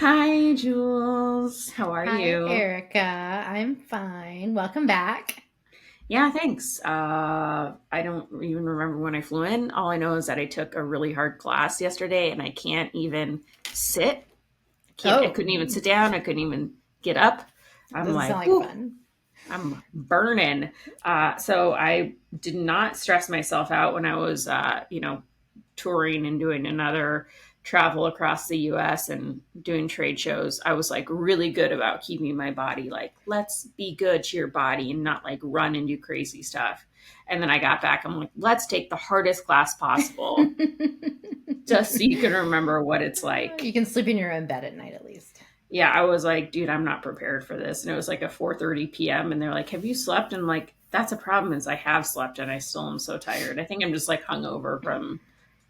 Hi, Jules. How are Hi, you? Erica. I'm fine. Welcome back. Yeah, thanks. I don't even remember when I flew in. All I know is that I took a really hard class yesterday and I can't even sit. I Oh, couldn't even sit down. I couldn't even get up. I'm doesn't sound like, like whew, fun. I'm burning. So I did not stress myself out when I was, touring and doing another travel across the US and doing trade shows. I was like really good about keeping my body like, let's be good to your body and not like run and do crazy stuff. And then I got back, I'm like, let's take the hardest class possible just so you can remember what it's You like. can sleep in your own bed at night at least. Yeah, I was like, dude, I'm not prepared for this. And it was like a 4:30 p.m. and they're like, have you slept? And I'm like, that's a problem is I have slept and I still am so tired. I think I'm just like hungover from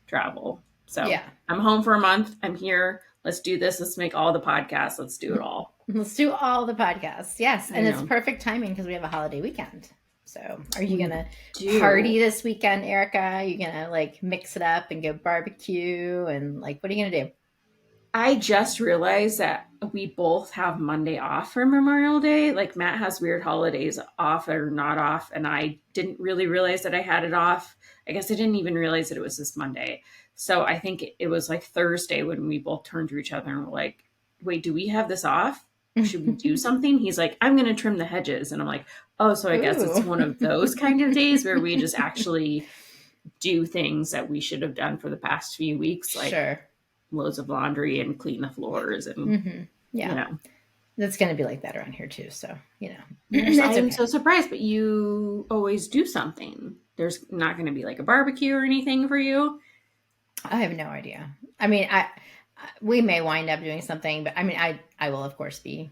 travel. So Yeah. I'm home for a month. I'm here. Let's do this. Let's make all the podcasts. Let's do it all. Let's do all the podcasts. Yes. I And it's know. perfect timing because we have a holiday weekend. So are you going We to do. party this weekend, Erica? Are you going to like mix it up and go barbecue? And like, what are you going to do? I just realized that we both have Monday off for Memorial Day. Like Matt has weird holidays off or not off, and I didn't really realize that I had it off. I guess I didn't even realize that it was this Monday. So I think it was like Thursday when we both turned to each other and were like, wait, do we have this off? Should we do something? He's like, I'm going to trim the hedges. And I'm like, oh, so I guess it's Ooh. one of those kind of days where we just actually do things that we should have done for the past few weeks, like Sure. loads of laundry and clean the floors and you Yeah. know. That's going to be like that around here too. So, I that's am okay. so surprised, but you always do something. There's not going to be like a barbecue or anything for you. I have no idea. I mean, we may wind up doing something, but I mean, I will of course be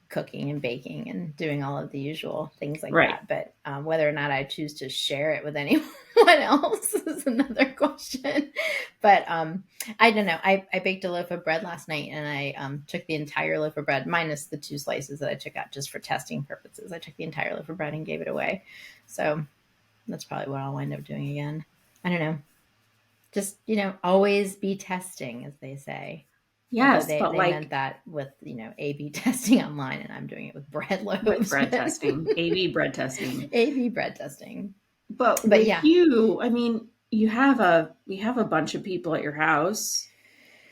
cooking and baking and doing all of the usual things like Right. that. But whether or not I choose to share it with anyone else is another question. But I don't know. I baked a loaf of bread last night, and I took the entire loaf of bread, minus the two slices that I took out just for testing purposes. I took the entire loaf of bread and gave it away. So that's probably what I'll wind up doing again. I don't know. Just, always be testing, as they say. Although Yes, but they like meant that with, A/B testing online, and I'm doing it with bread with loaves, bread but testing, A/B bread testing. A/B bread testing. But But with yeah, you, I mean, you have a bunch of people at your house.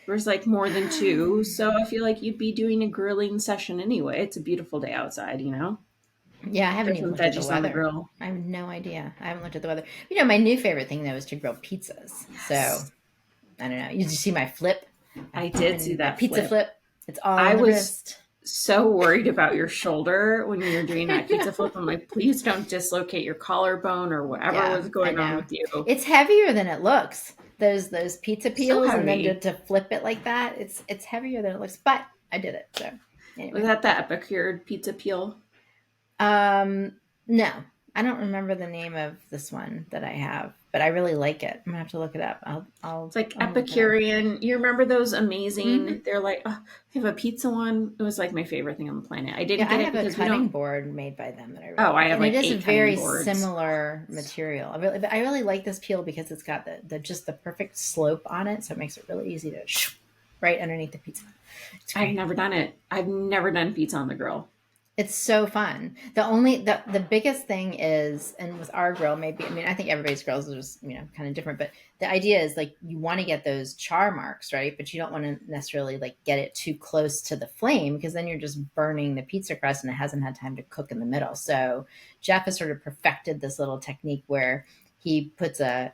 There's like more than two, so I feel like you'd be doing a grilling session anyway. It's a beautiful day outside. yeah, I haven't There's even some looked at the veggies on the weather. grill. I have no idea. I haven't looked at the weather. My new favorite thing though is to grill pizzas. So Yes. I don't know. You see my flip? I did see My that pizza flip. flip. It's all I on the was wrist. so worried about your shoulder when you were doing I that pizza flip. I'm know. like, please don't dislocate your collarbone or whatever Yeah, was I going on know. with you. It's heavier than it looks. Those pizza So peels, and then to, heavy. to flip it like that, it's heavier than it looks. But I did it. So Was anyway, that the Epicure pizza peel? no, I don't remember the name of this one that I have, but I really like it. I'm gonna have to look it up. It's like I'll look it up. Epicurean. You remember those Hmm. amazing? They're like, oh, they have a pizza one. It was like my favorite thing on the planet. I didn't Yeah, I get it have a because we cutting don't. board made by them that I really Oh, I like, have and it like is a 8 cutting very boards. similar material. I really like this peel because it's got the just the perfect slope on it, so it makes it really easy to right underneath the pizza. It's I've great. never done it. I've never done pizza on the grill. It's so fun. The biggest thing is, and with our grill, maybe I mean I think everybody's grills are just kind of different, but the idea is like you want to get those char marks, right? But you don't want to necessarily like get it too close to the flame because then you're just burning the pizza crust and it hasn't had time to cook in the middle. So Jeff has sort of perfected this little technique where he puts a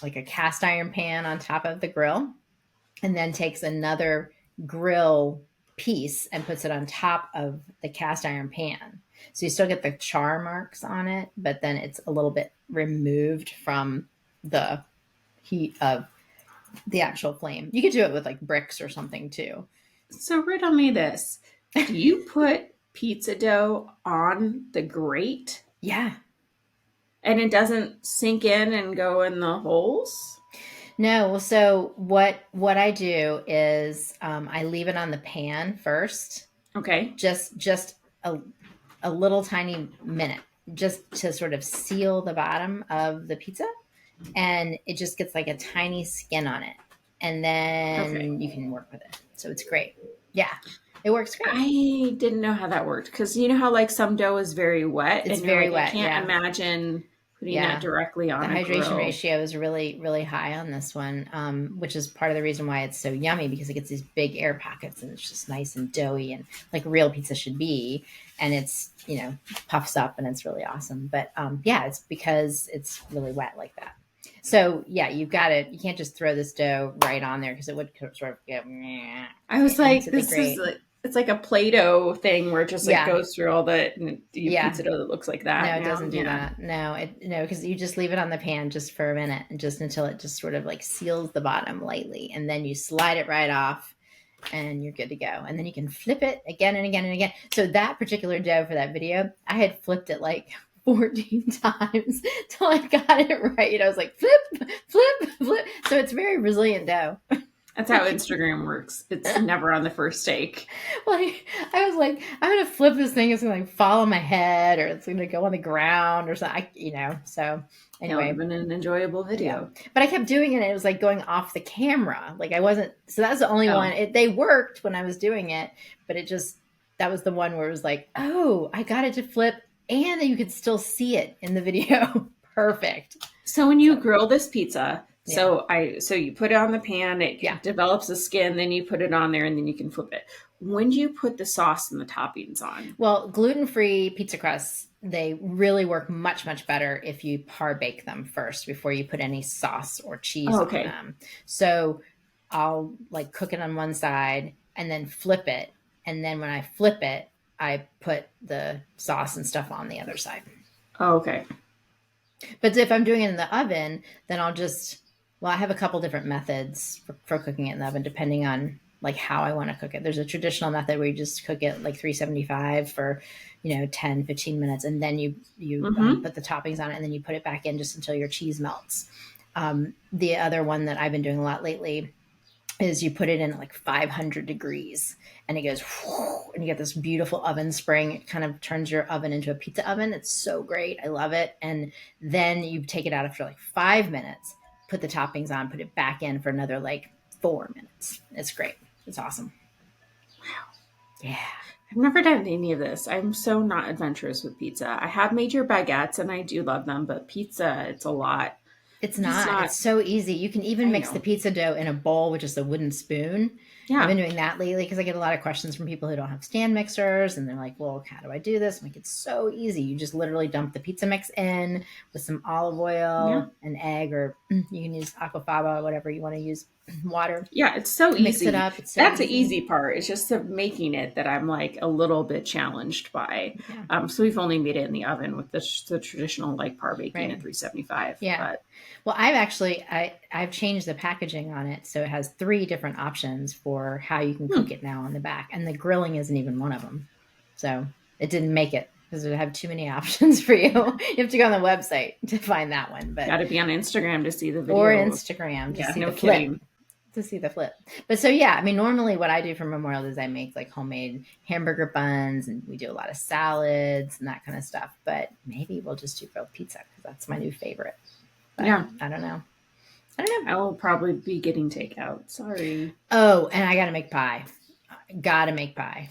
like a cast iron pan on top of the grill and then takes another grill piece and puts it on top of the cast iron pan. So you still get the char marks on it, but then it's a little bit removed from the heat of the actual flame. You could do it with like bricks or something too. So riddle me this. Do you put pizza dough on the grate Yeah. and it doesn't sink in and go in the holes? No, well, so what I do is I leave it on the pan first, Okay. just a little tiny minute, just to sort of seal the bottom of the pizza, and it just gets like a tiny skin on it. and Okay. then you can work with it. So it's great. Yeah, it works great. I didn't know how that worked because you know how like some dough is very wet It's and you're very like, I wet. can't Yeah. imagine putting that Yeah. directly The on a hydration grill. ratio is really, really high on this one, which is part of the reason why it's so yummy because it gets these big air pockets and it's just nice and doughy and like real pizza should be. And it's, puffs up and it's really awesome. But yeah, it's because it's really wet like that. So yeah, you've got to, you can't just throw this dough right on there because it would sort of get I was like, into the this is grate. like it's like a Play-Doh thing where it just like Yeah. goes through all the and you Yeah. pizza dough that looks like No, that it now. doesn't do Yeah. that. No, because you just leave it on the pan just for a minute and just until it just sort of like seals the bottom lightly. And then you slide it right off and you're good to go. And then you can flip it again and again and again. So that particular dough for that video, I had flipped it like 14 times till I got it right. I was like, flip, flip, flip. So it's very resilient dough. That's how Instagram works. It's never on the first take. Like I was like, I'm gonna flip this thing. It's gonna like fall on my head, or it's gonna go on the ground, or something. So It would have anyway, been an enjoyable yeah. video. But I kept doing it. And it was like going off the camera. Like I wasn't. So that was the only one. Oh, They worked when I was doing it, but it just that was the one where it was like, oh, I got it to flip, and you could still see it in the video. Perfect. so when you So grill this pizza, yeah, so you put it on the pan, yeah. it develops a skin, then you put it on there, and then you can flip it. When do you put the sauce and the toppings on? Well, gluten-free pizza crusts, they really work much, much better if you par bake them first before you put any sauce or cheese Oh, on okay. them. So I'll like cook it on one side and then flip it. And then when I flip it, I put the sauce and stuff on the other side. Oh, okay. But if I'm doing it in the oven, then I have a couple different methods for cooking it in the oven, depending on like how I want to cook it. There's a traditional method where you just cook it like 375 for, 10, 15 minutes. And then you Mm-hmm. put the toppings on it and then you put it back in just until your cheese melts. The other one that I've been doing a lot lately is you put it in like 500 degrees and it goes and you get this beautiful oven spring. It kind of turns your oven into a pizza oven. It's so great. I love it. And then you take it out after like 5 minutes, put the toppings on, put it back in for another like 4 minutes. It's great. It's awesome. Yeah. I've never done any of this. I'm so not adventurous with pizza. I have made your baguettes and I do love them, but pizza, it's a lot. It's I'm just not. not, It's so easy. You can even I mix the know. pizza dough in a bowl with just a wooden spoon. I've Yeah. been doing that lately because I get a lot of questions from people who don't have stand mixers and they're like, well, how do I do this? I'm like, it's so easy. You just literally dump the pizza mix in with some olive Yeah. oil, an egg, or you can use aquafaba, whatever you want to use, water. Yeah, it's so Mix it easy. up. It's so That's the easy. easy part. It's just the making it that I'm like a little bit challenged by. Yeah. So we've only made it in the oven with the traditional like par baking Right. at 375. Yeah. But Well, I've changed the packaging on it, so it has 3 different options for how you can cook it now on the back, and the grilling isn't even one of them. So it didn't make it because it have too many options for you. You have to go on the website to find that one, but got to be on Instagram to see the video. or Instagram to Yeah, see no the flip. kidding. To see the flip. But so yeah, I mean, normally what I do for Memorial is I make like homemade hamburger buns, and we do a lot of salads and that kind of stuff. But maybe we'll just do grilled pizza because that's my new favorite. But Yeah, I don't know. I don't know. I will probably be getting takeout. Sorry. Oh, and I gotta make pie. Gotta make pie.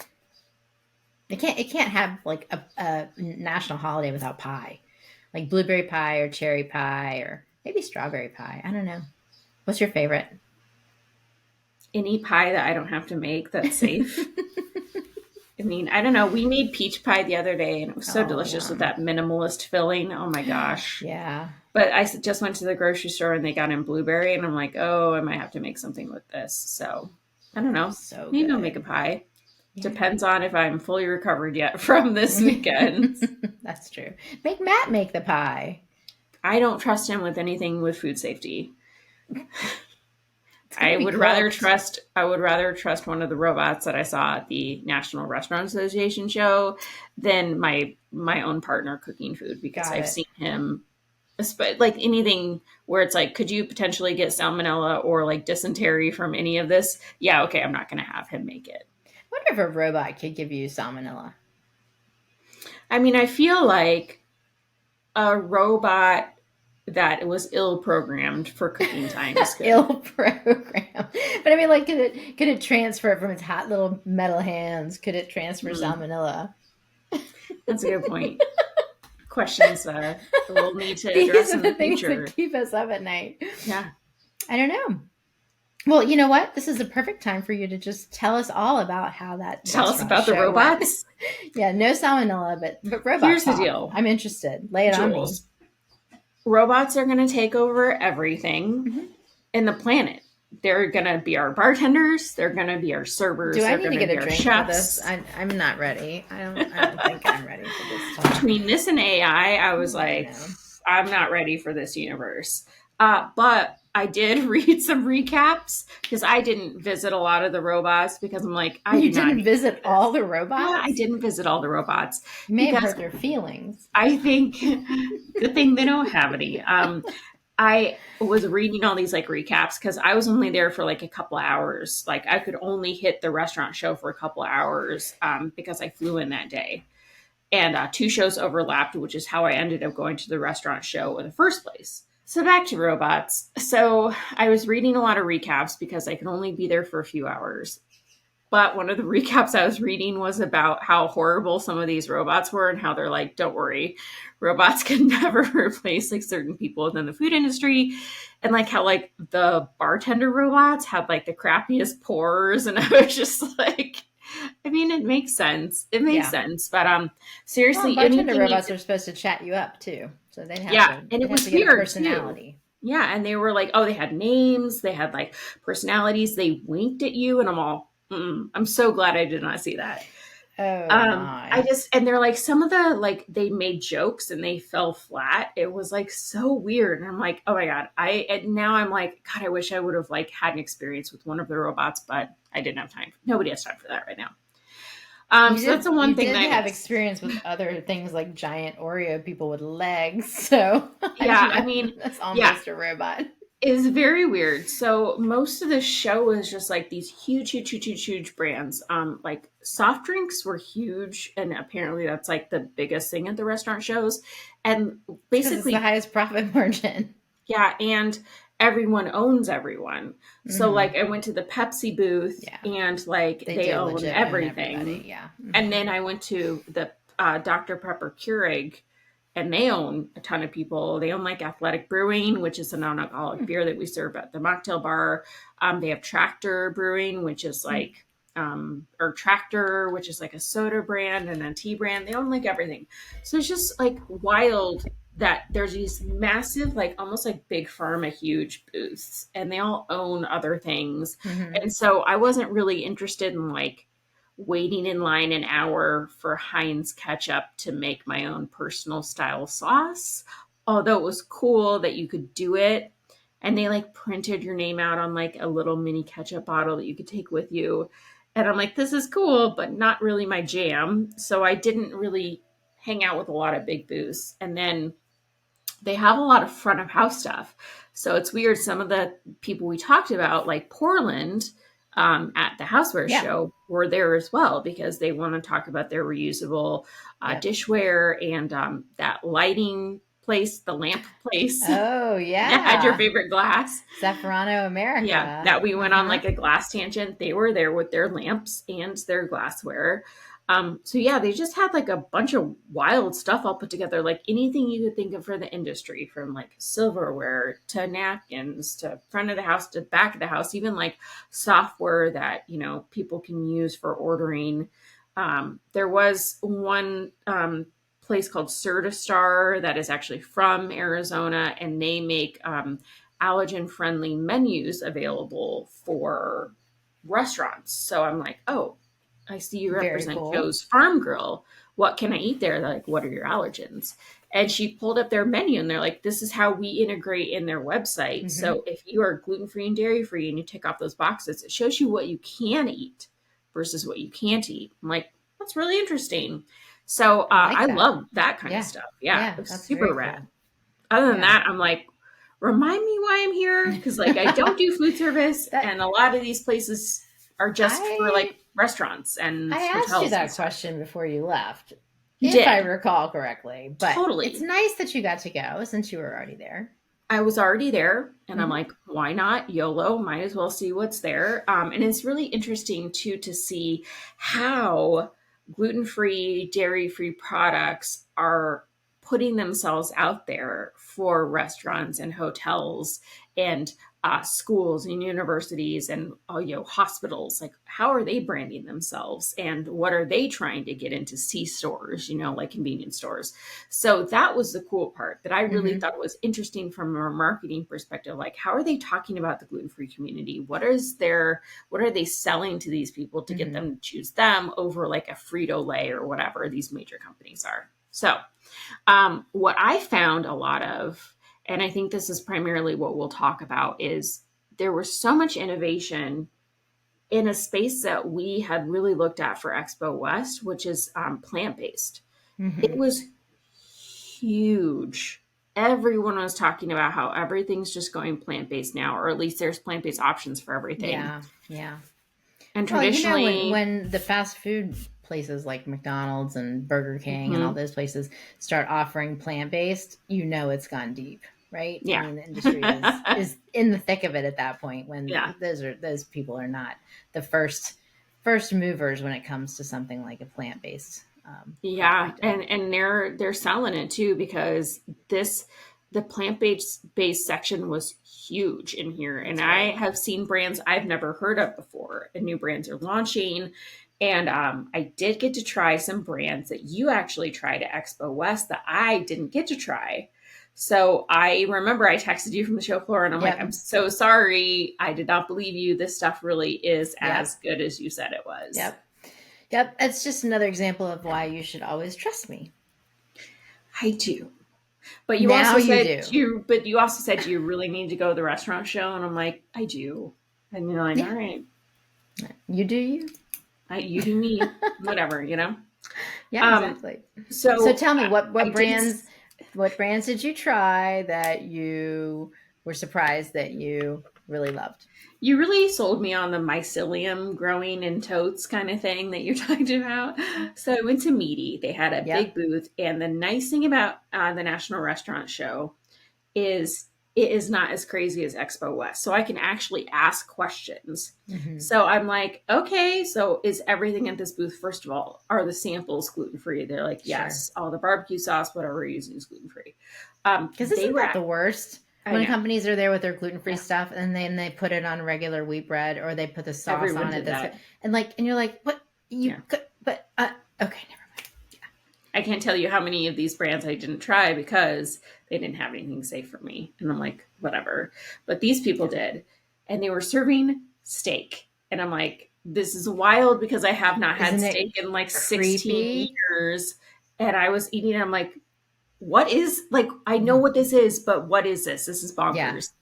It can't have like a national holiday without pie. Like blueberry pie or cherry pie or maybe strawberry pie. I don't know. What's your favorite? Any pie that I don't have to make that's safe. I mean, I don't know. We made peach pie the other day and it was so Oh, delicious with yum. that minimalist filling. Oh my gosh. Yeah. But I just went to the grocery store and they got in blueberry, and I'm like, oh, I might have to make something with this. So I don't know. So Maybe I'll make a good. pie. Yeah. Depends on if I'm fully recovered yet from this weekend. That's true. Make Matt make the pie. I don't trust him with anything with food safety. It's gonna be I would rather trust one of the robots that I saw at the National Restaurant Association show than my own partner cooking food because Got I've it. seen him like anything where it's like, could you potentially get salmonella or like dysentery from any of this? Yeah, okay, I'm not going to have him make it. I wonder if a robot could give you salmonella. I mean, I feel like a robot that it was ill programmed for cooking times could. Ill program. But I mean, like, could it transfer from its hot little metal hands? Could it transfer Hmm, salmonella? that's a good point. Questions we'll need to These address are in the the things that future. keep us up at night. Yeah. I don't know. Well, you know what? This is the perfect time for you to just tell us all about how that Tell us restaurant about the show went. robots. Yeah, no salmonella, but robot Here's the talk. deal, I'm interested. Lay it on me. Jules. Robots are going to take over everything Mhm. in the planet. They're going to be our bartenders. They're going to be our Do servers. I They're need going to to get be a our drink for this? chefs. I'm not ready. I don't think I'm ready for this talk. Between this and AI, I was I like, know. I'm not ready for this universe. But I did read some recaps because I didn't visit a lot of the robots because I'm like, I You do not didn't need to visit see all this. the Yeah, I robots? didn't visit all the robots You may have because hurt their feelings. I think good thing they don't have any. I was reading all these like recaps because I was only there for like a couple of hours. Like I could only hit the restaurant show for a couple of hours because I flew in that day. And two shows overlapped, which is how I ended up going to the restaurant show in the first place. So back to robots. So I was reading a lot of recaps because I could only be there for a few hours. But one of the recaps I was reading was about how horrible some of these robots were and how they're like, don't worry, robots can never replace like certain people within the food industry. And like how like the bartender robots had like the crappiest pours. And I was just like, I mean, it makes sense. It makes Yeah. sense. But Well, and seriously, bartender anything you robots could, are supposed to chat you up too. So yeah. And it they'd have was to get a weird too. personality. Yeah. And they were like, oh, they had names, they had like personalities, they winked at you. And I'm all, I'm so glad I did not see that. Oh I my. just, and they're like, some of the, like, they made jokes and they fell flat. It was like so weird. And I'm like, oh my God. And now I'm like, God, I wish I would have like had an experience with one of the robots, but I didn't have time. Nobody has time for that right now. So that's the one You thing did that I have missed. experience with other things like giant Oreo people with legs, so I don't Yeah. I know. mean, That's yeah, almost a robot. it's very weird. So most of the show is just like these huge, huge, huge, huge, huge brands. Like soft drinks were huge, and apparently that's like the biggest thing at the restaurant shows. And Because it's the basically, highest profit margin. yeah, and everyone owns everyone. So Hmm. like I went to the Pepsi booth, Yeah, and like they they do own legit own everybody. everything. Yeah. And Hmm. then I went to the Dr. Pepper Keurig, and they own a ton of people. They own like Athletic Brewing, which is a non-alcoholic beer that we serve at the mocktail bar. They have Tractor Brewing, which is like or Tractor, which is like a soda brand and a tea brand. They own like everything. So it's just like wild that there's these massive, like almost like big pharma, huge booths, and they all own other things. Hmm. And so I wasn't really interested in like waiting in line an hour for Heinz ketchup to make my own personal style sauce. Although it was cool that you could do it. And they like printed your name out on like a little mini ketchup bottle that you could take with you. And I'm like, this is cool, but not really my jam. So I didn't really hang out with a lot of big booths. And then they have a lot of front of house stuff. So it's weird. Some of the people we talked about, like Portland, at the Houseware Yeah. show, were there as well because they want to talk about their reusable Yep. dishware and that lighting place, the lamp place Oh that had your yeah. favorite glass. Zaffarano Yeah, America. that we went on Uh-huh. like a glass tangent. They were there with their lamps and their glassware. So yeah, they just had like a bunch of wild stuff all put together, like anything you could think of for the industry, from like silverware to napkins to front of the house to back of the house, even like software that people can use for ordering. There was one place called Certistar that is actually from Arizona, and they make allergen friendly menus available for restaurants. So I'm like, oh, I see you Very represent cool. Joe's Farm Grill. What can I eat there? They're like, what are your allergens? And she pulled up their menu and they're like, this is how we integrate in their website. Hmm. So if you are gluten free and dairy free and you tick off those boxes, it shows you what you can eat versus what you can't eat. I'm like, that's really interesting. So I like I that. love that kind of Yeah. stuff. Yeah, Yeah, it was that's super very rad. cool. Other than Yeah. that, I'm like, remind me why I'm here because like I don't do food service, That and a lot of these places are just for I like restaurants and I asked you hotels and that stuff. question before you left, You if I did recall correctly. But it's totally, nice that you got to go since you were already there. I was already there and I'm Hmm. like, why not? YOLO, might as well see what's there. And it's really interesting too to see how gluten free, dairy free products are putting themselves out there for restaurants and hotels and schools and universities and hospitals. Like, how are they branding themselves and what are they trying to get into C stores, like convenience stores? So that was the cool part that I really Hmm. thought was interesting from a marketing perspective. Like, how are they talking about the gluten-free community? What are they selling to these people to get Hmm. them to choose them over like a Frito-Lay or whatever these major companies are? So, what I found a lot of, and I think this is primarily what we'll talk about, is there was so much innovation in a space that we had really looked at for Expo West, which is plant-based. It Hmm. was huge. Everyone was talking about how everything's just going plant based now, or at least there's plant based options for everything. Yeah. Yeah. And Well, traditionally, when the fast food places like McDonald's and Burger King and all mhm, those places start offering plant-based, it's gone deep, right? I yeah, mean, the industry is in the thick of it at that point when yeah, those people are not the first movers when it comes to something like a plant-based yeah, product. and they're selling it too because this the plant based section was huge in here, and That's I great. have seen brands I've never heard of before, and new brands are launching. And I did get to try some brands that you actually tried at Expo West that I didn't get to try. So I remember I texted you from the show floor, and I'm like, Yep. I'm so sorry, I did not believe you. This stuff really is Yep. as good as you said it was. Yep. Yep. It's just another example of why you should always trust me. I do. But you Now also you said do. you really need to go to the restaurant show, and I'm like, I do. And you're like, all Yeah. right, You do you. you do me, whatever. Yeah, Um, exactly. So so tell me I did. what brands did you try that you were surprised that you really loved? You really sold me on the mycelium growing in totes kind of thing that you talked about. So I went to Meaty. They had a big Yep. booth, and the nice thing about the National Restaurant Show is it is not as crazy as Expo West. So I can actually ask questions. Hmm. So I'm like, okay, so is everything at this booth, first of all, are the samples gluten free? They're like, Sure. yes, all the barbecue sauce, whatever we're using is gluten free. Because They isn't were that at, the worst I when know, companies are there with their gluten free yeah, stuff and then they put it on regular wheat bread or they put the sauce everyone on it did that's good, that. and you're like, what you Yeah. could, but okay, never mind. I can't tell you how many of these brands I didn't try because they didn't have anything safe for me. And I'm like, whatever. But these people Yeah. did. And they were serving steak. And I'm like, this is wild because I have not had Isn't it steak in like 16 creepy? years. And I was eating it. I'm like, what is, like, I know Mhm. what this is, but what is this? This is Yeah. bonkers.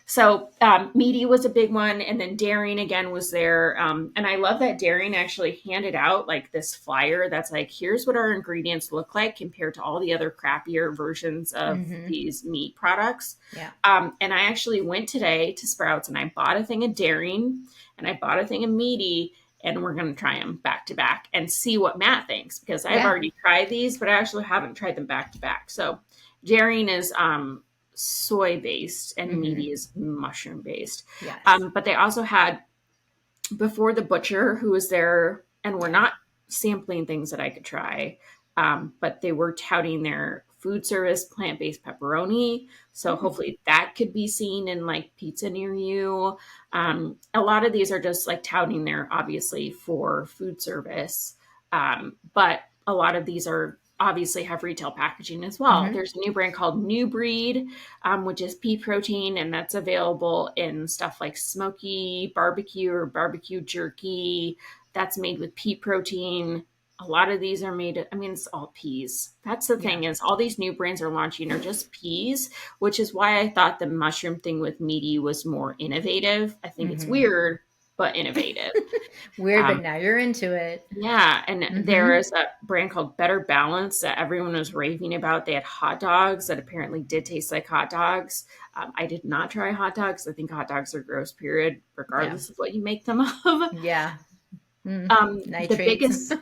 So Meaty was a big one, and then Daring again was there. And I love that Daring actually handed out like this flyer that's like, here's what our ingredients look like compared to all the other crappier versions of Hmm. these meat products. Yeah. And I actually went today to Sprouts and I bought a thing of Daring and I bought a thing of Meaty. And we're going to try them back to back and see what Matt thinks because I've Yeah. already tried these, but I actually haven't tried them back to back. So Daring is soy based and Hmm. Meaty is mushroom based. Yes. But they also had before the butcher who was there and were Yeah. not sampling things that I could try, but they were touting their food service plant based pepperoni. So Mm. hopefully that could be seen in like pizza near you. A lot of these are just like touting their obviously for food service, but a lot of these are obviously have retail packaging as well. Hmm. There's a new brand called New Breed, which is pea protein, and that's available in stuff like smoky barbecue or barbecue jerky. That's made with pea protein. A lot of these are made, I mean, it's all peas. That's the Yeah. thing is all these new brands are launching are just peas, which is why I thought the mushroom thing with Meaty was more innovative. I think it's Hmm. weird, but innovative. Weird, but Um, now you're into it. yeah, and there Hmm. is a brand called Better Balance that everyone was raving about. They had hot dogs that apparently did taste like hot dogs. I did not try hot dogs. I think hot dogs are gross, period, Yeah. regardless of what you make them of. Yeah. Mm. The Nitrates.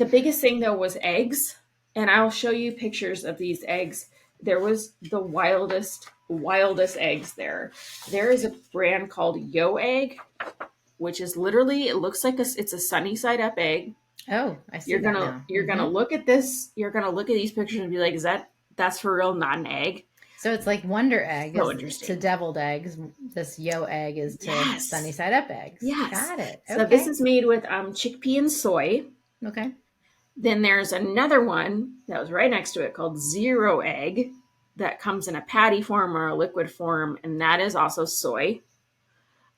biggest thing though was eggs, and I'll show you pictures of these eggs. there was the wildest eggs there. There is a brand called Yo Egg, which is literally, it looks like it's a sunny side up egg. Oh, I see that now. You're gonna look at this. You're gonna look at these pictures and be like, "Is that's for real? Not an egg." So it's like Wonder Egg So is to interesting. deviled eggs. This Yo Egg is to sunny Yes, side up eggs. yes. Got it. So this Okay. is made with chickpea and soy. Okay. Then there's another one that was right next to it called Zero Egg that comes in a patty form or a liquid form, and that is also soy.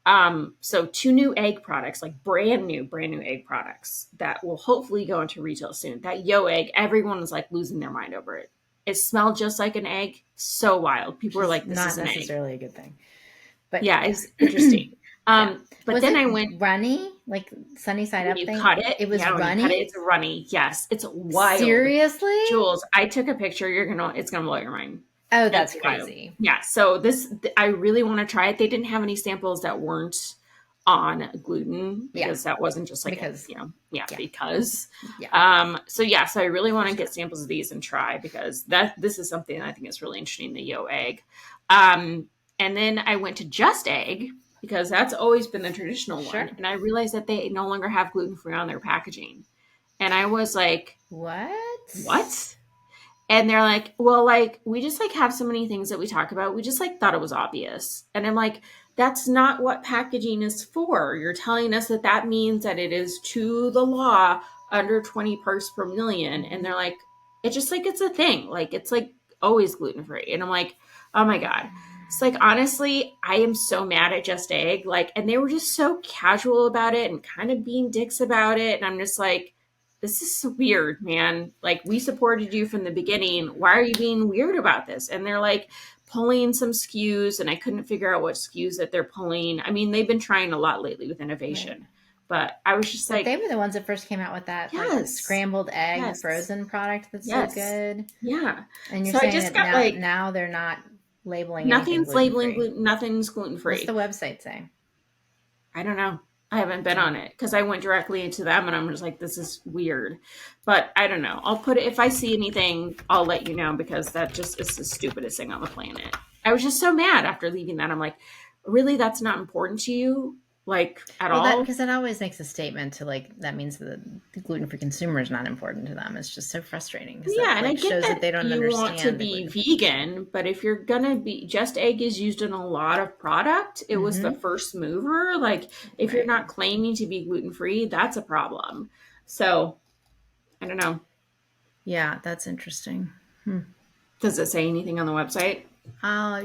So two new egg products, like brand new egg products that will hopefully go into retail soon. That Yo Egg, everyone was like losing their mind over it. It smelled just like an egg. So wild. People were Which is like, this not is an egg. necessarily a good thing. But Yeah, it's interesting. yeah. But Was then it I went, runny, like sunny side up you thing? cut it. It was Yeah, when runny. you cut it, it's runny. Yes, it's wild. Seriously? Jules, I took a picture. It's gonna blow your mind. Oh, that's It's wild. crazy. Yeah. So I really want to try it. They didn't have any samples that weren't on gluten because that wasn't just like Because because yeah. So I really want to get samples of these and try because this is something that I think is really interesting, the Yo Egg. And then I went to Just Egg because that's always been the traditional one, and I realized that they no longer have gluten free on their packaging, and I was like, what? And they're like, well, like, we just like have so many things that we talk about. We just like thought it was obvious. And I'm like, that's not what packaging is for. You're telling us that means that it is to the law under 20 parts per million. And they're like, it's just like, it's a thing. Like, it's like always gluten free. And I'm like, oh my God. It's like, honestly, I am so mad at Just Egg. Like, and they were just so casual about it and kind of being dicks about it. And I'm just like, this is weird, man. Like, we supported you from the beginning. Why are you being weird about this? And they're like pulling some SKUs, and I couldn't figure out what SKUs that they're pulling. I mean, they've been trying a lot lately with innovation, right. But I was just like, they were the ones that first came out with that like scrambled egg frozen product that's so good. Yeah. And you're saying that now they're not labeling nothing's labeling gluten, nothing's gluten free. What's the website say? I don't know. I haven't been on it because I went directly into them and I'm just like, this is weird. But I don't know. I'll put it, if I see anything, I'll let you know because that just is the stupidest thing on the planet. I was just so mad after leaving that. I'm like, really? That's not important to you? Like at all? Because that always makes a statement to like, that means that the gluten-free consumer is not important to them. It's just so frustrating. Yeah, that, and I get shows that they don't you want to be vegan, but if you're gonna be, Just Egg is used in a lot of product. It was the first mover. Like, if you're not claiming to be gluten-free, that's a problem. So, I don't know. Yeah, that's interesting. Does it say anything on the website?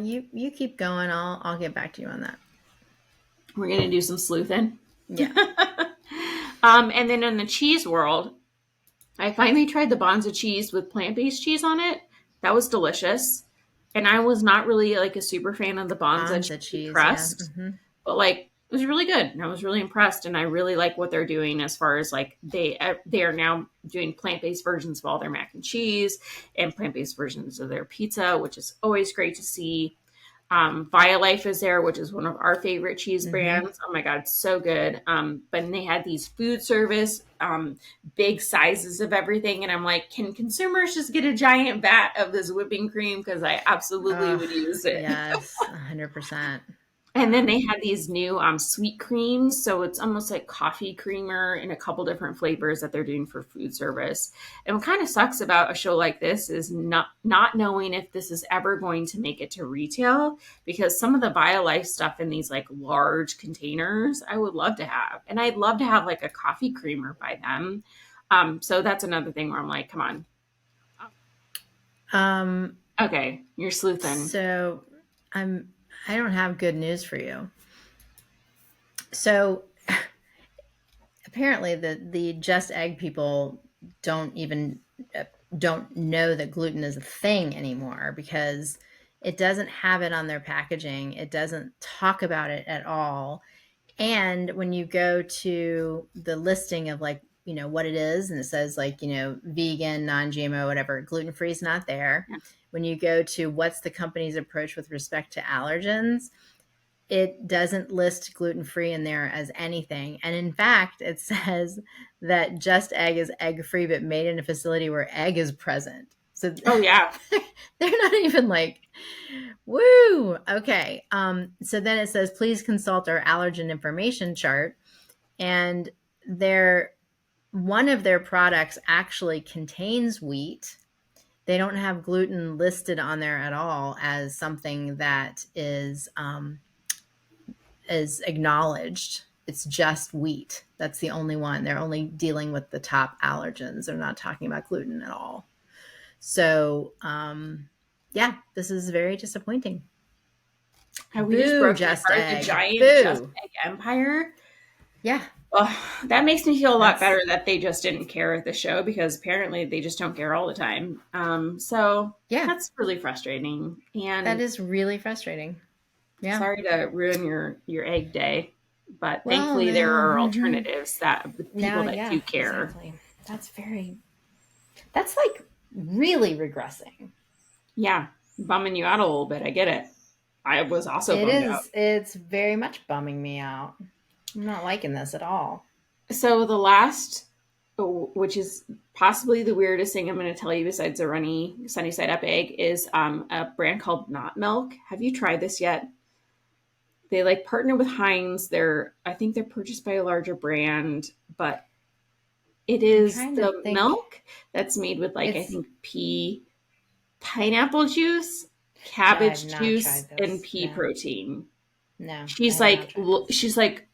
You keep going. I'll get back to you on that. We're gonna do some sleuthing. Yeah. And then in the cheese world, I finally tried the Bonza cheese with plant-based cheese on it. That was delicious. And I was not really like a super fan of the Bonza cheese crust, but like it was really good. And I was really impressed. And I really like what they're doing as far as like they are now doing plant-based versions of all their mac and cheese and plant-based versions of their pizza, which is always great to see. Violife is there, which is one of our favorite cheese brands. Oh my God, it's so good. But they had these food service, big sizes of everything. And I'm like, can consumers just get a giant vat of this whipping cream? Because I absolutely would use it. Yes, 100%. And then they had these new sweet creams. So it's almost like coffee creamer in a couple different flavors that they're doing for food service. And what kind of sucks about a show like this is not knowing if this is ever going to make it to retail, because some of the Violife stuff in these like large containers, I would love to have. And I'd love to have like a coffee creamer by them. So that's another thing where I'm like, come on. Okay, you're sleuthing. So I don't have good news for you. So apparently the Just Egg people don't know that gluten is a thing anymore because it doesn't have it on their packaging. It doesn't talk about it at all. And when you go to the listing of like, what it is, and it says like, vegan, non-GMO, whatever, gluten-free is not there. Yeah. When you go to what's the company's approach with respect to allergens, it doesn't list gluten-free in there as anything. And in fact, it says that Just Egg is egg-free, but made in a facility where egg is present. So Oh yeah. they're not even like, woo. Okay. So then it says, please consult our allergen information chart. And their one of their products actually contains wheat. They don't have gluten listed on there at all as something that is acknowledged. It's just wheat. That's the only one. They're only dealing with the top allergens. They're not talking about gluten at all. So, yeah, this is very disappointing. How we just Boo, broke Just apart the Egg. giant Just Boo. Egg empire. Yeah, Oh, that makes me feel a lot that's better that they just didn't care at the show, because apparently they just don't care all the time. So yeah, that's really frustrating. that And is really frustrating. Yeah. sorry to ruin your egg day, but Well, thankfully there now, are alternatives that people now, that yeah, do care. exactly. That's like really regressing. Yeah, bumming you out a little bit. I get it. I was also It bummed out. is. It's very much bumming me out. I'm not liking this at all. So the last, which is possibly the weirdest thing I'm going to tell you besides the runny sunny side up egg, is a brand called Not Milk. Have you tried this yet? They like partner with Heinz. I think they're purchased by a larger brand, but it I'm is trying to the think. milk that's made with like I It's think pineapple juice, I have cabbage not juice, tried and this. pea No, protein. no, I She's have not like, tried this. she's like,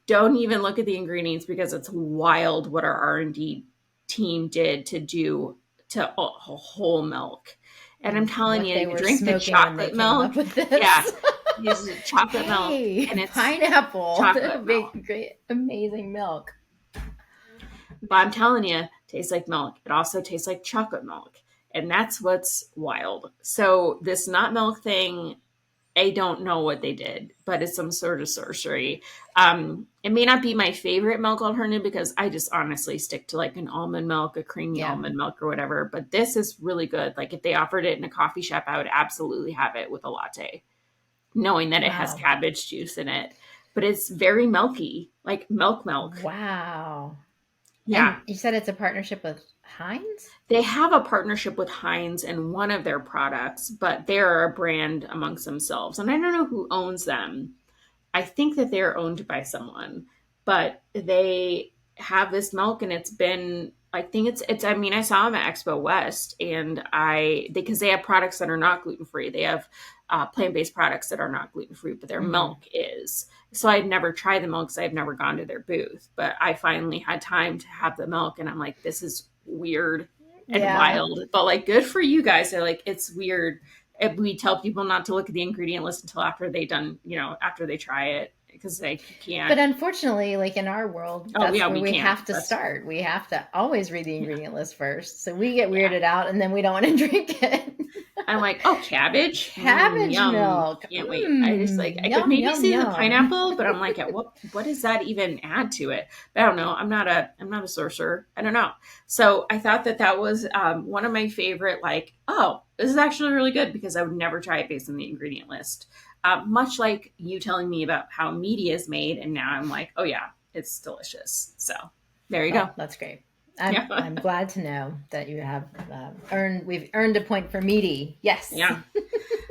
don't even look at the ingredients, because it's wild what our R&D team did to do to whole milk. And I'm telling What you, they you were drink the smoking when they chocolate came milk. up with Yeah, this. this is chocolate milk, Hey, and it's pineapple. chocolate milk. Big, great, amazing milk. But I'm telling you, it tastes like milk. It also tastes like chocolate milk. And that's what's wild. So this not milk thing, I don't know what they did, but it's some sort of sorcery. It may not be my favorite milk alternative, because I just honestly stick to like an almond milk, a creamy Yeah. almond milk or whatever. But this is really good. Like if they offered it in a coffee shop, I would absolutely have it with a latte, knowing that it has Wow. cabbage juice in it. But it's very milky, like milk. Wow. Yeah. And you said it's a partnership with Heinz? They have a partnership with Heinz in one of their products, but they're a brand amongst themselves. And I don't know who owns them. I think that they're owned by someone, but they have this milk, and it's been, I think I mean, I saw them at Expo West, and because they have products that are not gluten free. They have plant-based products that are not gluten free, but their Mm-hmm. milk is. So I'd never tried the milk because I've never gone to their booth, but I finally had time to have the milk, and I'm like, this is weird and Yeah. wild, but like good for you guys. They're like, it's weird. We tell people not to look at the ingredient list until after after they try it, because they can't. But unfortunately, like in our world, Oh that's yeah, where we we can't. have to start. We have to always read the Yeah, ingredient list first. So we get yeah. weirded out and then we don't want to drink it. I'm like, oh, cabbage, Cabbage yum, milk. can't wait. I just like, I could Yum, maybe yum, see the yum. pineapple, but I'm like, at what does that even add to it? But I don't know. I'm not a sorcerer. I don't know. So I thought that was one of my favorite. Like, oh, this is actually really good, because I would never try it based on the ingredient list. Much like you telling me about how media is made, and now I'm like, oh yeah, it's delicious. So there you go. Well, that's great. Yeah, I'm glad to know that you have we've earned a point for meaty. Yes. yeah,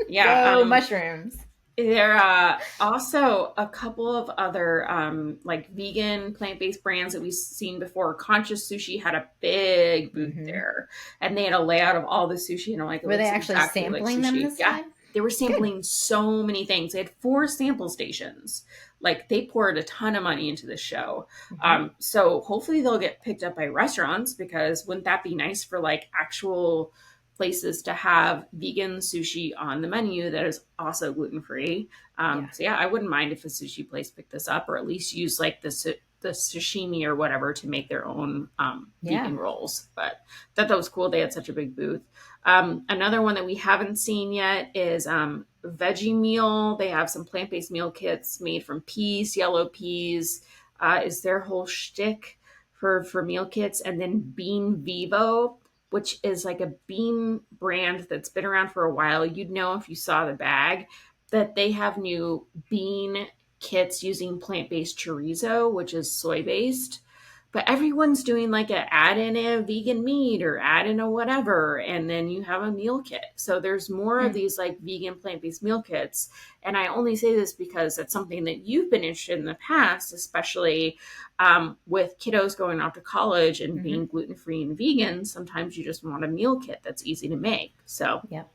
yeah. Go mushrooms. There are also a couple of other like vegan plant-based brands that we've seen before. Conscious Sushi had a big booth Hmm. there, and they had a layout of all the sushi, and I'm like, it Were they looks actually exactly like sampling them sushi. this Yeah, time? they were Good. sampling so many things. They had 4 sample stations. Like they poured a ton of money into this show. Hmm. So hopefully they'll get picked up by restaurants, because wouldn't that be nice for like actual places to have vegan sushi on the menu that is also gluten free. Yeah. So yeah, I wouldn't mind if a sushi place picked this up, or at least use like the sashimi or whatever to make their own Yeah. vegan rolls. But I thought that was cool. They had such a big booth. Another one that we haven't seen yet is Veggie Meal. They have some plant based meal kits made from peas, yellow peas. Is their whole shtick for meal kits, and then Bean Vivo, which is like a bean brand that's been around for a while. You'd know if you saw the bag that they have new bean kits using plant based chorizo, which is soy based. but everyone's doing like a add in a vegan meat or add in a whatever, and then you have a meal kit. So there's more of Hmm. these like vegan plant-based meal kits. And I only say this because it's something that you've been interested in the past, especially with kiddos going off to college and Hmm. being gluten-free and vegan. Sometimes you just want a meal kit that's easy to make. So Yep.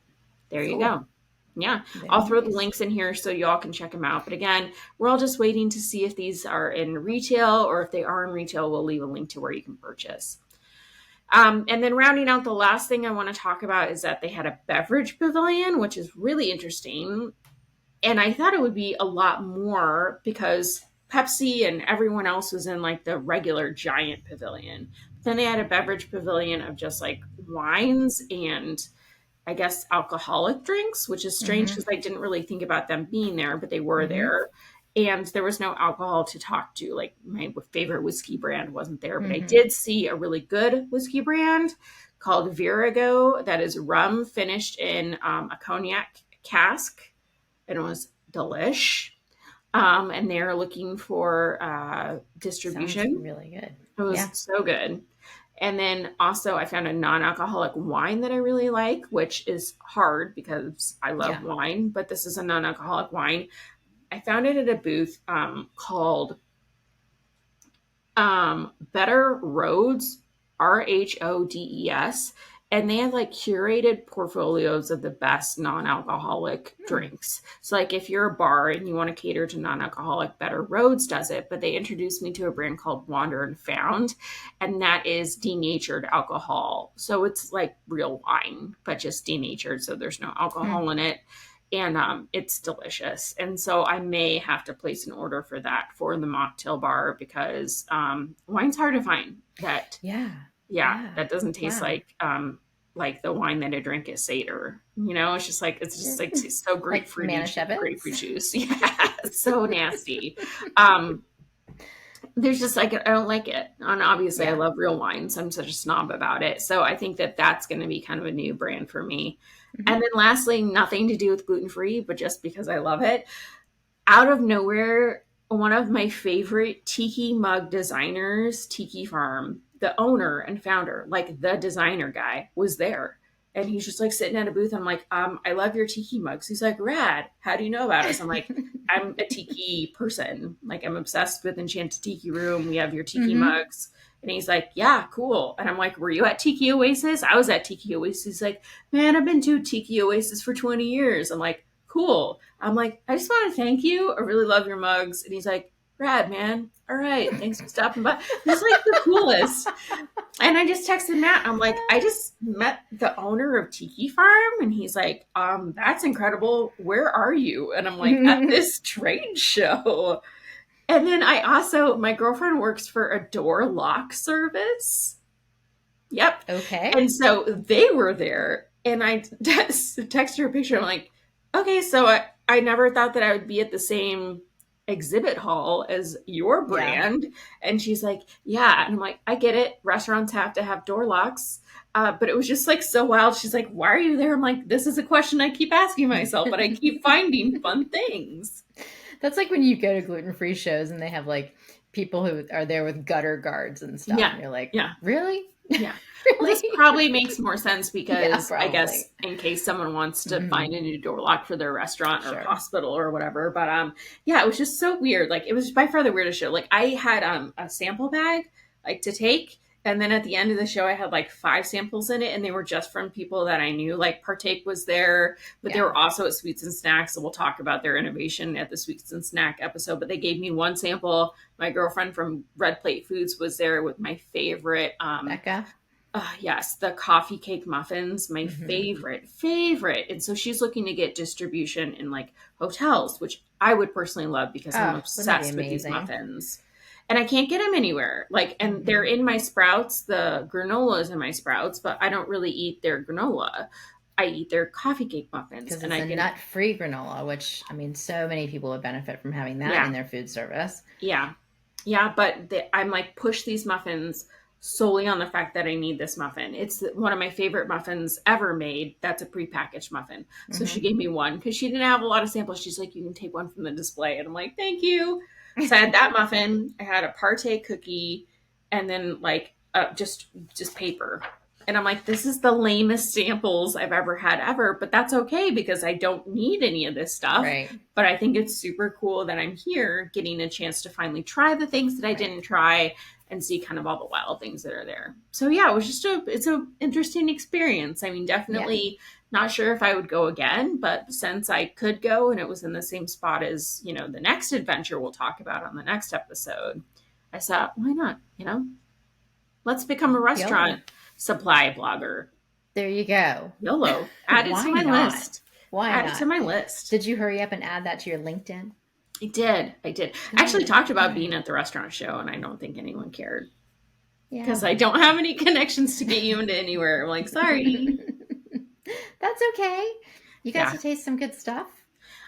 there you Cool. go. Yeah, I'll Very throw the nice. links in here so y'all can check them out. But again, we're all just waiting to see if these are in retail, or if they are in retail, we'll leave a link to where you can purchase. And then rounding out the last thing I want to talk about is that they had a beverage pavilion, which is really interesting. And I thought it would be a lot more because Pepsi and everyone else was in like the regular giant pavilion. Then they had a beverage pavilion of just like wines and I guess alcoholic drinks, which is strange Hmm. because I didn't really think about them being there, but they were Hmm. there. And there was no alcohol to talk to. Like my favorite whiskey brand wasn't there, but I Hmm. did see a really good whiskey brand called Virago that is rum finished in a cognac cask, and it was delish. And they're looking for Sounds distribution. really good. It was Yeah. so good. And then also, I found a non alcoholic wine that I really like, which is hard because I love Yeah. wine, but this is a non alcoholic wine. I found it at a booth called Better Roads, Rhodes. And they have like curated portfolios of the best non alcoholic Hmm. drinks. So, like, if you're a bar and you want to cater to non alcoholic, Better Roads does it. But they introduced me to a brand called Wander and Found, and that is denatured alcohol. So, it's like real wine, but just denatured. So, there's no Hmm. alcohol in it, and it's delicious. And so I may have to place an order for that for the mocktail bar because wine's hard to find. That Yeah. yeah, Yeah. that doesn't taste Wow. like the wine that I drink at Seder. You know, it's just like so Like grapefruit Manischewitz. juice. Yeah, so nasty. Um, there's just like I don't like it. And obviously, I Yeah. love real wine, so I'm such a snob about it. So I think that that's going to be kind of a new brand for me. Hmm. And then lastly, nothing to do with gluten free, but just because I love it. Out of nowhere, one of my favorite tiki mug designers, Tiki Farm, the owner and founder, like the designer guy, was there. And he's just like sitting at a booth. I'm like, I love your tiki mugs. He's like, rad. How do you know about us? I'm like, I'm a tiki person. Like, I'm obsessed with Enchanted Tiki Room. We have your tiki Hmm. mugs. And he's like, yeah, cool. And I'm like, were you at Tiki Oasis? I was at Tiki Oasis. He's like, man, I've been to Tiki Oasis for 20 years. I'm like, cool. I'm like, I just want to thank you. I really love your mugs. And he's like, rad, man. All right. Thanks for stopping by. He's like the coolest. And I just texted Matt. I'm like, I just met the owner of Tiki Farm. And he's like, that's incredible. Where are you? And I'm like, at this trade show. And then my girlfriend works for a door lock service. Yep. Okay. And so they were there. And I texted her a picture. I'm like, okay, so I never thought that I would be at the same exhibit hall as your Yeah. brand. And she's like, yeah. And I'm like, I get it. Restaurants have to have door locks. But it was just like so wild. She's like, why are you there? I'm like, this is a question I keep asking myself, but I keep finding fun things. That's like when you go to gluten-free shows and they have like people who are there with gutter guards and stuff, Yeah. and you're like, Yeah. really? Yeah. Well, this Really? probably makes more sense Yeah, because I guess probably. in case someone wants to Hmm. find a new door lock for their restaurant or Sure. hospital or whatever. But yeah, it was just so weird. Like it was by far the weirdest show. Like I had a sample bag like to take, and then at the end of the show I had like 5 samples in it, and they were just from people that I knew. Like Partake was there, but they Yeah. were also at Sweets and Snacks. So we'll talk about their innovation at the Sweets and Snack episode. But they gave me one sample. My girlfriend from Red Plate Foods was there with my favorite Becca. yes, the coffee cake muffins, my Hmm. favorite. And so she's looking to get distribution in like hotels, which I would personally love because I'm Oh, wouldn't that be obsessed with these amazing? muffins. And I can't get them anywhere. Like, and they're Hmm. in my sprouts. The granola is in my sprouts, but I don't really eat their granola. I eat their coffee cake muffins, Because and it's I a can, nut-free granola, which I mean, so many people would benefit from having that yeah, in their food service. yeah, yeah. But I'm like push these muffins solely on the fact that I need this muffin. It's one of my favorite muffins ever made. That's a prepackaged muffin. So she Hmm. gave me one because she didn't have a lot of samples. She's like, you can take one from the display. And I'm like, thank you. So I had that muffin. I had a Partey cookie. and then like just paper. And I'm like, this is the lamest samples I've ever had ever, but that's okay because I don't need any of this stuff. Right. But I think it's super cool that I'm here getting a chance to finally try the things that I didn't try and see kind of all the wild things that are there. So yeah, it was just it's a interesting experience. I mean, definitely not sure if I would go again, but since I could go and it was in the same spot as, you know, the next adventure we'll talk about on the next episode, I thought, why not? You know, let's become a restaurant supply blogger. There you go. YOLO. Add it to my list. Why add not? it to my list. Did you hurry up and add that to your LinkedIn? I did. I actually talked about being at the restaurant show, and I don't think anyone cared. Because I don't have any connections to get you into anywhere. I'm like, sorry. That's okay. You got to taste some good stuff.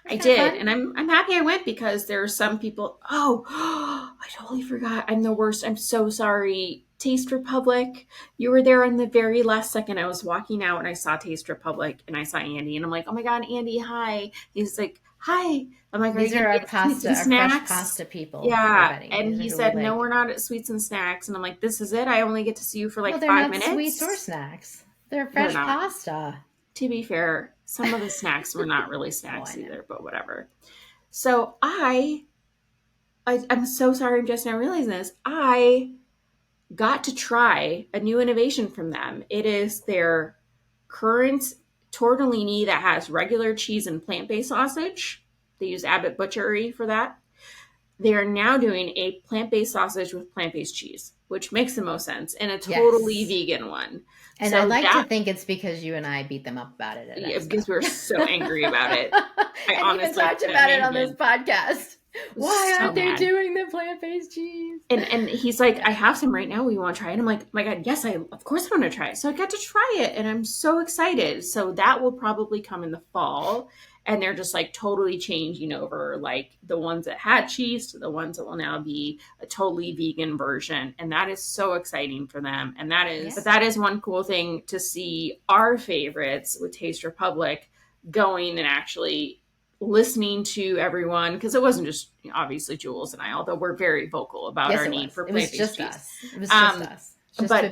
I did, and I'm happy I went because there are some people. Oh, I totally forgot. I'm the worst. I'm so sorry. Taste Republic. You were there in the very last second. I was walking out and I saw Taste Republic and I saw Andy and I'm like, oh my God, Andy, hi. He's like, hi. I'm like, these are our pasta, our fresh pasta people. Yeah, and he said, no, we're not at Sweets and Snacks. And I'm like, this is it. I only get to see you for like 5 minutes. Sweets or snacks. They're fresh pasta. To be fair, some of the snacks were not really snacks either, but whatever. So I'm so sorry. I'm just now realizing this. I got to try a new innovation from them. It is their current tortellini that has regular cheese and plant-based sausage. They use Abbott Butchery for that. They are now doing a plant-based sausage with plant-based cheese, which makes the most sense, and a totally vegan one. And so I like to think it's because you and I beat them up about it. Yeah, because we were so angry about it. I honestly even talked about it on this podcast. Why aren't they doing the plant-based cheese? And he's like, I have some right now. We want to try it. I'm like, oh my God, yes, of course I want to try it. So I got to try it and I'm so excited. So that will probably come in the fall. And they're just like totally changing over like the ones that had cheese to the ones that will now be a totally vegan version. And that is so exciting for them. And that is one cool thing to see our favorites with Taste Republic going and actually listening to everyone, because it wasn't just obviously Jules and I, although we're very vocal about our need for plant-based cheese. It was just us. But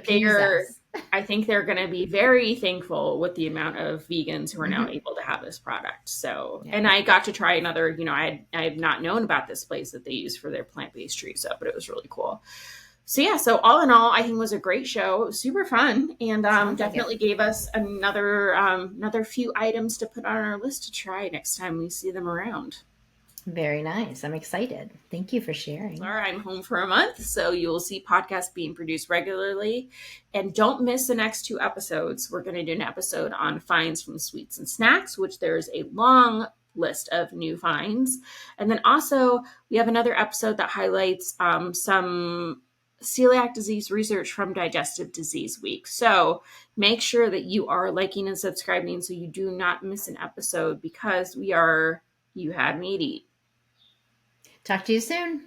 I think they're going to be very thankful with the amount of vegans who are now able to have this product. So, and I got to try another, you know, I had not known about this place that they use for their plant-based chorizo, but it was really cool. So yeah, so all in all, I think it was a great show. It was super fun, and definitely gave us another few items to put on our list to try next time we see them around. Very nice. I'm excited. Thank you for sharing. All right, I'm home for a month, so you will see podcasts being produced regularly. And don't miss the next 2 episodes. We're going to do an episode on finds from Sweets and Snacks, which there's a long list of new finds. And then also we have another episode that highlights some celiac disease research from Digestive Disease Week. So make sure that you are liking and subscribing so you do not miss an episode, because you had me eat. Talk to you soon.